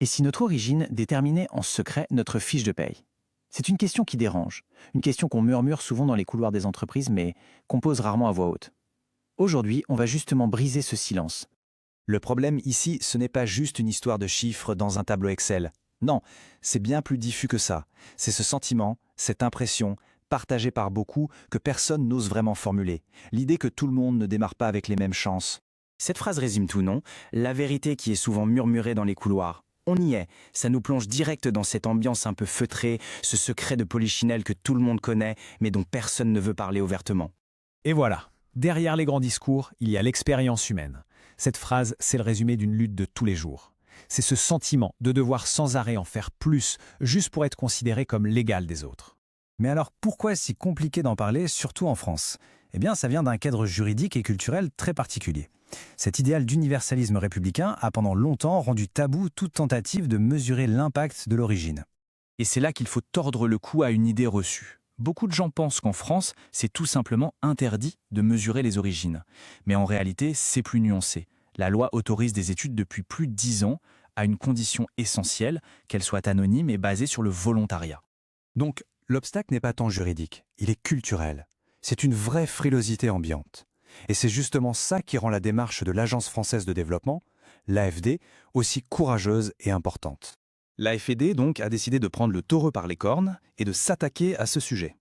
Et si notre origine déterminait en secret notre fiche de paye? C'est une question qui dérange, une question qu'on murmure souvent dans les couloirs des entreprises, mais qu'on pose rarement à voix haute. Aujourd'hui, on va justement briser ce silence. Le problème ici, ce n'est pas juste une histoire de chiffres dans un tableau Excel. Non, c'est bien plus diffus que ça. C'est ce sentiment, cette impression, partagée par beaucoup, que personne n'ose vraiment formuler. L'idée que tout le monde ne démarre pas avec les mêmes chances. Cette phrase résume tout, non? La vérité qui est souvent murmurée dans les couloirs. On y est, ça nous plonge direct dans cette ambiance un peu feutrée, ce secret de polichinelle que tout le monde connaît, mais dont personne ne veut parler ouvertement. Et voilà, derrière les grands discours, il y a l'expérience humaine. Cette phrase, c'est le résumé d'une lutte de tous les jours. C'est ce sentiment de devoir sans arrêt en faire plus, juste pour être considéré comme l'égal des autres. Mais alors pourquoi est-ce si compliqué d'en parler, surtout en France? Eh bien, ça vient d'un cadre juridique et culturel très particulier. Cet idéal d'universalisme républicain a pendant longtemps rendu tabou toute tentative de mesurer l'impact de l'origine. Et c'est là qu'il faut tordre le cou à une idée reçue. Beaucoup de gens pensent qu'en France, c'est tout simplement interdit de mesurer les origines. Mais en réalité, c'est plus nuancé. La loi autorise des études depuis plus de 10 ans à une condition essentielle, qu'elles soient anonymes et basées sur le volontariat. Donc, l'obstacle n'est pas tant juridique, il est culturel. C'est une vraie frilosité ambiante. Et c'est justement ça qui rend la démarche de l'Agence française de développement, l'AFD, aussi courageuse et importante. L'AFD, donc, a décidé de prendre le taureau par les cornes et de s'attaquer à ce sujet.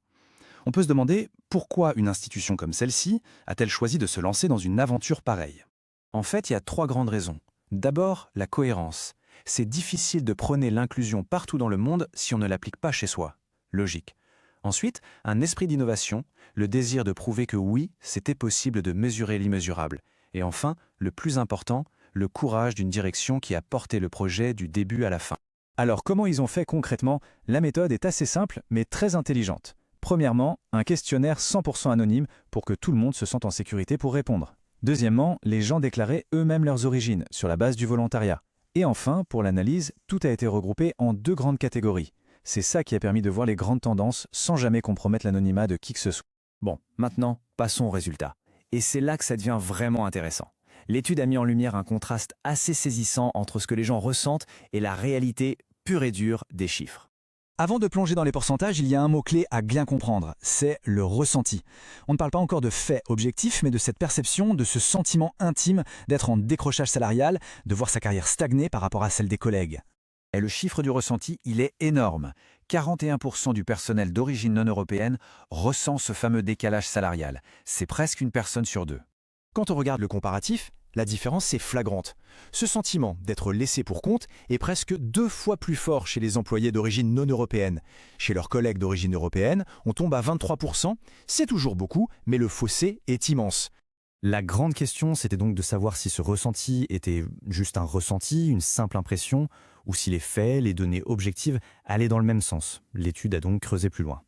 On peut se demander pourquoi une institution comme celle-ci a-t-elle choisi de se lancer dans une aventure pareille. En fait, il y a 3 grandes raisons. D'abord, la cohérence. C'est difficile de prôner l'inclusion partout dans le monde si on ne l'applique pas chez soi. Logique. Ensuite, un esprit d'innovation, le désir de prouver que oui, c'était possible de mesurer l'immesurable. Et enfin, le plus important, le courage d'une direction qui a porté le projet du début à la fin. Alors comment ils ont fait concrètement? La méthode est assez simple mais très intelligente. Premièrement, un questionnaire 100% anonyme pour que tout le monde se sente en sécurité pour répondre. Deuxièmement, les gens déclaraient eux-mêmes leurs origines sur la base du volontariat. Et enfin, pour l'analyse, tout a été regroupé en 2 grandes catégories. C'est ça qui a permis de voir les grandes tendances sans jamais compromettre l'anonymat de qui que ce soit. Bon, maintenant, passons aux résultats. Et c'est là que ça devient vraiment intéressant. L'étude a mis en lumière un contraste assez saisissant entre ce que les gens ressentent et la réalité pure et dure des chiffres. Avant de plonger dans les pourcentages, il y a un mot-clé à bien comprendre, c'est le ressenti. On ne parle pas encore de faits objectifs, mais de cette perception, de ce sentiment intime d'être en décrochage salarial, de voir sa carrière stagner par rapport à celle des collègues. Et le chiffre du ressenti, il est énorme. 41% du personnel d'origine non européenne ressent ce fameux décalage salarial. C'est presque une personne sur 2. Quand on regarde le comparatif, la différence est flagrante. Ce sentiment d'être laissé pour compte est presque 2 fois plus fort chez les employés d'origine non européenne. Chez leurs collègues d'origine européenne, on tombe à 23%. C'est toujours beaucoup, mais le fossé est immense. La grande question, c'était donc de savoir si ce ressenti était juste un ressenti, une simple impression, ou si les faits, les données objectives allaient dans le même sens. L'étude a donc creusé plus loin.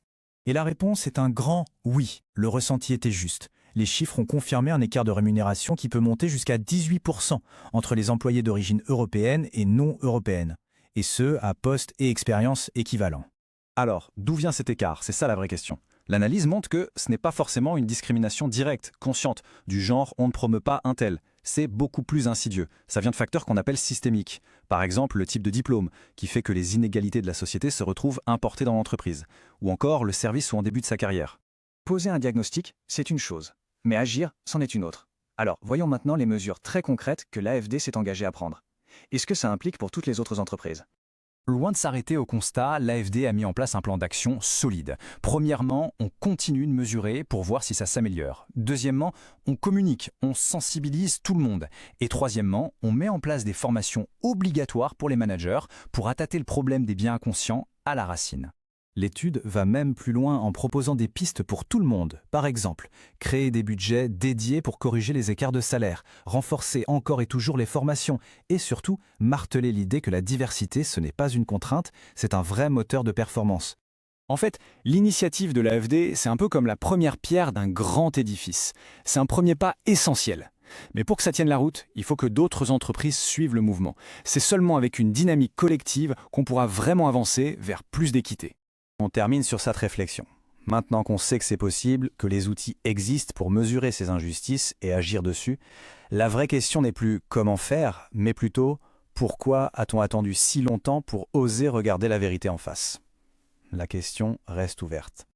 Et la réponse est un grand oui, le ressenti était juste. Les chiffres ont confirmé un écart de rémunération qui peut monter jusqu'à 18% entre les employés d'origine européenne et non européenne, et ce, à poste et expérience équivalents. Alors, d'où vient cet écart? C'est ça la vraie question. L'analyse montre que ce n'est pas forcément une discrimination directe, consciente, du genre on ne promeut pas un tel. C'est beaucoup plus insidieux. Ça vient de facteurs qu'on appelle systémiques. Par exemple, le type de diplôme, qui fait que les inégalités de la société se retrouvent importées dans l'entreprise. Ou encore le service ou en début de sa carrière. Poser un diagnostic, c'est une chose, mais agir, c'en est une autre. Alors, voyons maintenant les mesures très concrètes que l'AFD s'est engagée à prendre. Et ce que ça implique pour toutes les autres entreprises. Loin de s'arrêter au constat, l'AFD a mis en place un plan d'action solide. Premièrement, on continue de mesurer pour voir si ça s'améliore. Deuxièmement, on communique, on sensibilise tout le monde. Et troisièmement, on met en place des formations obligatoires pour les managers pour attaquer le problème des biens inconscients à la racine. L'étude va même plus loin en proposant des pistes pour tout le monde. Par exemple, créer des budgets dédiés pour corriger les écarts de salaire, renforcer encore et toujours les formations et surtout marteler l'idée que la diversité, ce n'est pas une contrainte, c'est un vrai moteur de performance. En fait, l'initiative de l'AFD, c'est un peu comme la première pierre d'un grand édifice. C'est un premier pas essentiel. Mais pour que ça tienne la route, il faut que d'autres entreprises suivent le mouvement. C'est seulement avec une dynamique collective qu'on pourra vraiment avancer vers plus d'équité. On termine sur cette réflexion. Maintenant qu'on sait que c'est possible, que les outils existent pour mesurer ces injustices et agir dessus, la vraie question n'est plus comment faire, mais plutôt Pourquoi a-t-on attendu si longtemps pour oser regarder la vérité en face? La question reste ouverte.